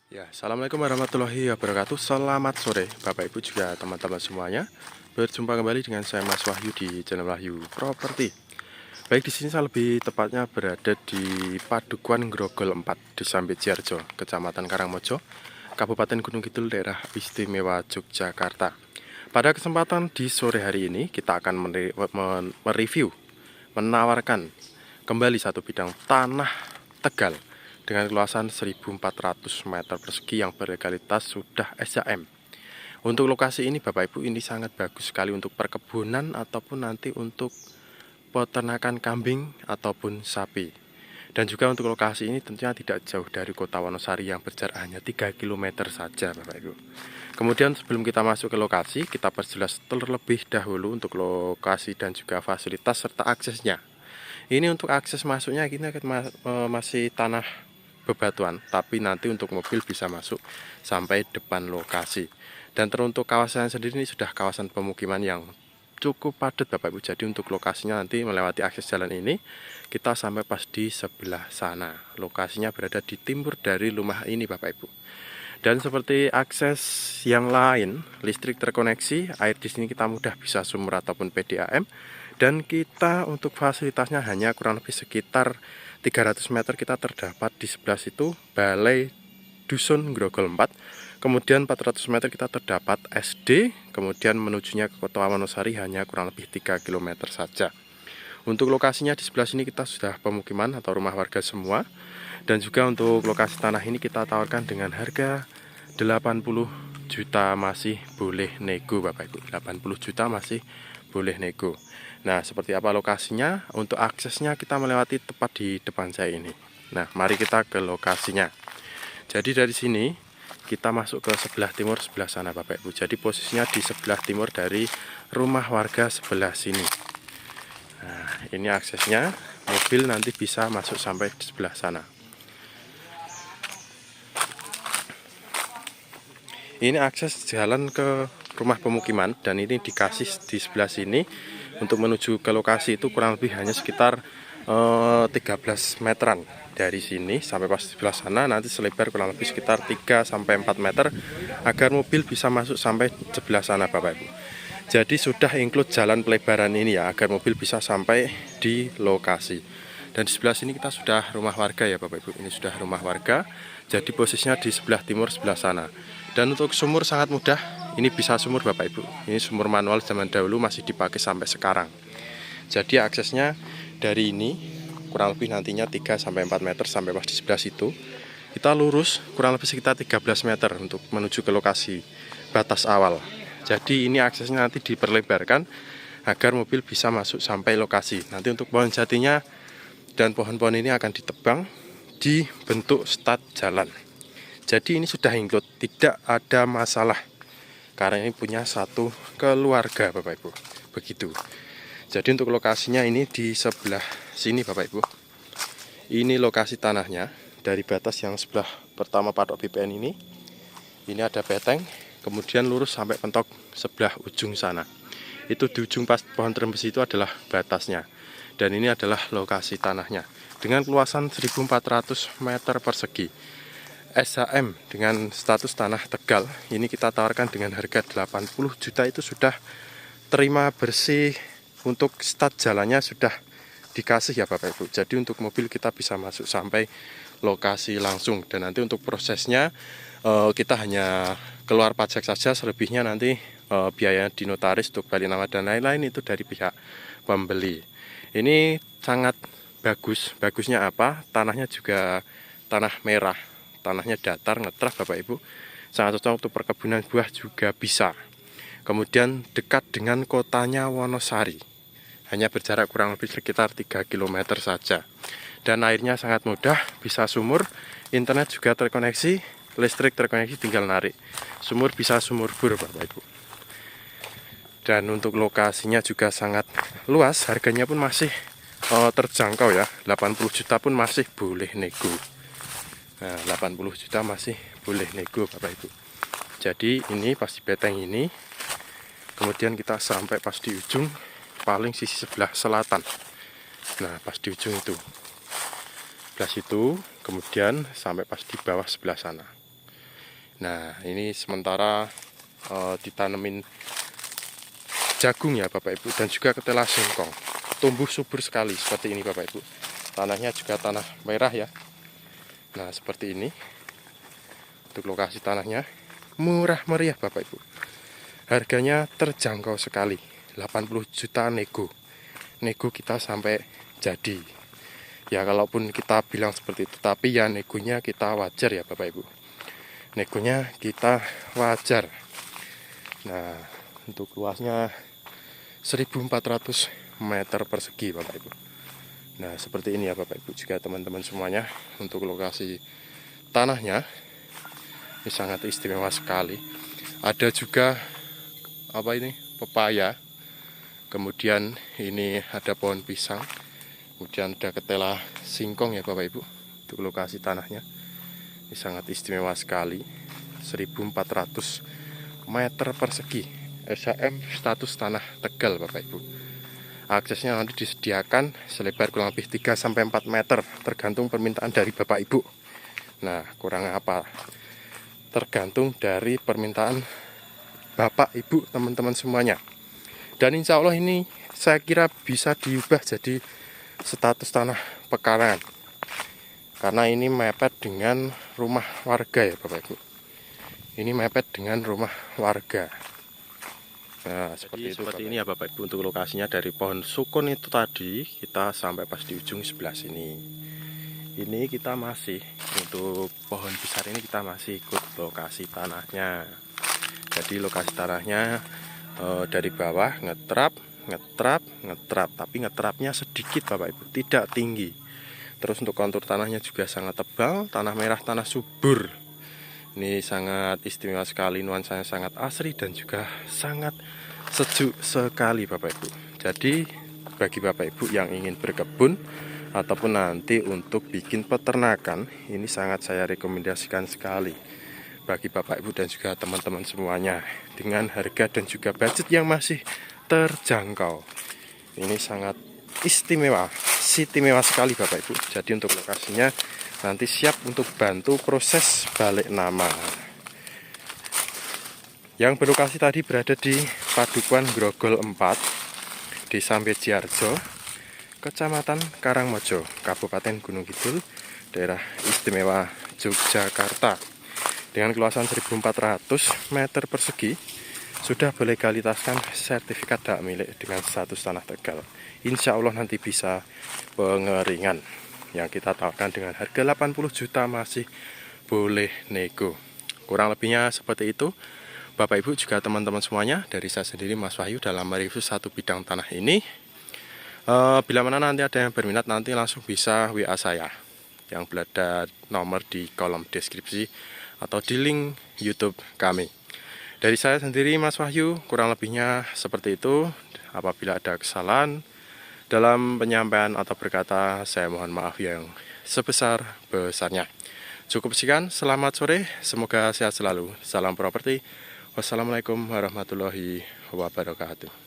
Ya, assalamualaikum warahmatullahi wabarakatuh. Selamat sore, Bapak Ibu juga teman-teman semuanya. Berjumpa kembali dengan saya Mas Wahyu di channel Wahyu Properti. Baik, di sini saya lebih tepatnya berada di Padukuan Grogol 4, Desa Mbedjarjo, Kecamatan Karangmojo, Kabupaten Gunung Kidul, Daerah Istimewa Yogyakarta. Pada kesempatan di sore hari ini kita akan mereview, menawarkan kembali satu bidang tanah Tegal dengan luasan 1.400 meter persegi yang berlegalitas sudah SHM. Untuk lokasi ini Bapak Ibu, ini sangat bagus sekali untuk perkebunan ataupun nanti untuk peternakan kambing ataupun sapi. Dan juga untuk lokasi ini tentunya tidak jauh dari kota Wonosari yang berjarak hanya 3 km saja Bapak Ibu. Kemudian sebelum kita masuk ke lokasi, kita perjelas terlebih dahulu untuk lokasi dan juga fasilitas serta aksesnya. Ini untuk akses masuknya kita masih tanah bebatuan, tapi nanti untuk mobil bisa masuk sampai depan lokasi. Dan teruntuk kawasan sendiri ini sudah kawasan pemukiman yang cukup padat Bapak Ibu. Jadi untuk lokasinya nanti melewati akses jalan ini kita sampai pas di sebelah sana. Lokasinya berada di timur dari rumah ini Bapak Ibu. Dan seperti akses yang lain, listrik terkoneksi, air di sini kita mudah bisa sumur ataupun PDAM. Dan kita untuk fasilitasnya hanya kurang lebih sekitar 300 meter kita terdapat di sebelah situ Balai Dusun Grogol 4. Kemudian 400 meter kita terdapat SD. Kemudian menujunya ke Kota Wonosari hanya kurang lebih 3 km saja. Untuk lokasinya di sebelah sini kita sudah pemukiman atau rumah warga semua. Dan juga untuk lokasi tanah ini kita tawarkan dengan harga 80 juta masih boleh nego Bapak Ibu. 80 juta masih boleh nego. Nah, seperti apa lokasinya? Untuk aksesnya kita melewati tepat di depan saya ini. Nah, mari kita ke lokasinya. Jadi dari sini kita masuk ke sebelah timur sebelah sana Bapak Ibu. Jadi posisinya di sebelah timur dari rumah warga sebelah sini. Nah, ini aksesnya. Mobil nanti bisa masuk sampai di sebelah sana. Ini akses jalan ke rumah pemukiman dan ini dikasih di sebelah sini. Untuk menuju ke lokasi itu kurang lebih hanya sekitar 13 meteran dari sini sampai pas di sebelah sana. Nanti selebar kurang lebih sekitar 3-4 meter agar mobil bisa masuk sampai sebelah sana Bapak Ibu. Jadi sudah include jalan pelebaran ini ya, agar mobil bisa sampai di lokasi. Dan di sebelah sini kita sudah rumah warga ya Bapak Ibu. Ini sudah rumah warga. Jadi posisinya di sebelah timur sebelah sana. Dan untuk sumur sangat mudah. Ini bisa sumur Bapak Ibu. Ini sumur manual zaman dahulu masih dipakai sampai sekarang. Jadi aksesnya dari ini kurang lebih nantinya 3-4 meter sampai pas di sebelah situ. Kita lurus kurang lebih sekitar 13 meter untuk menuju ke lokasi batas awal. Jadi ini aksesnya nanti diperlebarkan agar mobil bisa masuk sampai lokasi. Nanti untuk pohon jatinya dan pohon-pohon ini akan ditebang di bentuk stat jalan. Jadi ini sudah include, tidak ada masalah. Karena ini punya satu keluarga Bapak Ibu. Begitu. Jadi untuk lokasinya ini di sebelah sini Bapak Ibu. Ini lokasi tanahnya dari batas yang sebelah pertama patok BPN ini. Ini ada beteng, kemudian lurus sampai pentok sebelah ujung sana. Itu di ujung pas pohon trembes itu adalah batasnya. Dan ini adalah lokasi tanahnya dengan luasan 1.400 meter persegi. SHM dengan status tanah Tegal ini kita tawarkan dengan harga 80 juta. Itu sudah terima bersih, untuk stat jalannya sudah dikasih ya Bapak Ibu. Jadi untuk mobil kita bisa masuk sampai lokasi langsung. Dan nanti untuk prosesnya kita hanya keluar pajak saja, selebihnya nanti biaya di notaris untuk balik nama dan lain-lain itu dari pihak pembeli. Ini sangat bagus. Bagusnya apa? Tanahnya juga tanah merah. Tanahnya datar, ngetrah Bapak Ibu. Sangat cocok untuk perkebunan buah juga bisa. Kemudian dekat dengan kotanya Wonosari. Hanya berjarak kurang lebih sekitar 3 km saja. Dan airnya sangat mudah, bisa sumur. Internet juga terkoneksi, listrik terkoneksi, tinggal narik. Sumur bisa sumur bor Bapak Ibu. Dan untuk lokasinya juga sangat luas, harganya pun masih terjangkau ya. 80 juta pun masih boleh nego. Nah, 80 juta masih boleh nego Bapak Ibu. Jadi ini pas di beteng ini, kemudian kita sampai pas di ujung paling sisi sebelah selatan. Nah, pas di ujung itu, sebelah situ, kemudian sampai pas di bawah sebelah sana. Nah, ini sementara ditanemin jagung ya Bapak Ibu, dan juga ketela singkong. Tumbuh subur sekali seperti ini Bapak Ibu. Tanahnya juga tanah merah ya. Nah, seperti ini untuk lokasi tanahnya. Murah meriah Bapak Ibu. Harganya terjangkau sekali, 80 juta nego. Nego kita sampai jadi. Ya kalaupun kita bilang seperti itu, tapi ya negonya kita wajar ya Bapak Ibu. Negonya kita wajar. Nah, untuk luasnya 1400 meter persegi Bapak Ibu. Nah, seperti ini ya Bapak Ibu juga teman-teman semuanya. Untuk lokasi tanahnya ini sangat istimewa sekali. Ada juga pepaya. Kemudian ini ada pohon pisang. Kemudian ada ketela singkong ya Bapak Ibu. Untuk lokasi tanahnya ini sangat istimewa sekali. 1400 meter persegi. SHM status tanah Tegal Bapak Ibu. Aksesnya nanti disediakan selebar kurang lebih 3-4 meter, tergantung permintaan dari Bapak Ibu. Nah, kurang apa? Tergantung dari permintaan Bapak Ibu teman-teman semuanya. Dan insya Allah ini saya kira bisa diubah jadi status tanah pekarangan, karena ini mepet dengan rumah warga ya Bapak Ibu. Ini mepet dengan rumah warga. Nah, seperti ini ya Bapak Ibu untuk lokasinya. Dari pohon sukun itu tadi kita sampai pas di ujung sebelah sini. Ini kita masih untuk pohon besar ini kita masih ikut lokasi tanahnya. Jadi lokasi tanahnya dari bawah ngetrap, tapi ngetrapnya sedikit Bapak Ibu, tidak tinggi. Terus untuk kontur tanahnya juga sangat tebal, tanah merah, tanah subur. Ini sangat istimewa sekali, nuansanya sangat asri dan juga sangat sejuk sekali Bapak Ibu. Jadi bagi Bapak Ibu yang ingin berkebun ataupun nanti untuk bikin peternakan, ini sangat saya rekomendasikan sekali bagi Bapak Ibu dan juga teman-teman semuanya, dengan harga dan juga budget yang masih terjangkau. Ini sangat istimewa sekali Bapak Ibu. Jadi untuk lokasinya nanti siap untuk bantu proses balik nama. Yang berlokasi tadi berada di Padukuan Grogol 4, Desa Bejiarjo, Kecamatan Karangmojo, Kabupaten Gunung Kidul, Daerah Istimewa Yogyakarta. Dengan keluasan 1400 meter persegi, sudah berlegalitaskan sertifikat hak milik dengan status tanah Tegal. Insya Allah nanti bisa pengeringan, yang kita tawarkan dengan harga 80 juta masih boleh nego. Kurang lebihnya seperti itu Bapak Ibu juga teman-teman semuanya. Dari saya sendiri Mas Wahyu dalam mereview satu bidang tanah ini. Bila mana nanti ada yang berminat, nanti langsung bisa WA saya yang berada nomor di kolom deskripsi atau di link YouTube kami. Dari saya sendiri Mas Wahyu, kurang lebihnya seperti itu. Apabila ada kesalahan dalam penyampaian atau berkata, saya mohon maaf yang sebesar-besarnya. Cukup sekian, selamat sore, semoga sehat selalu. Salam properti. Wassalamualaikum warahmatullahi wabarakatuh.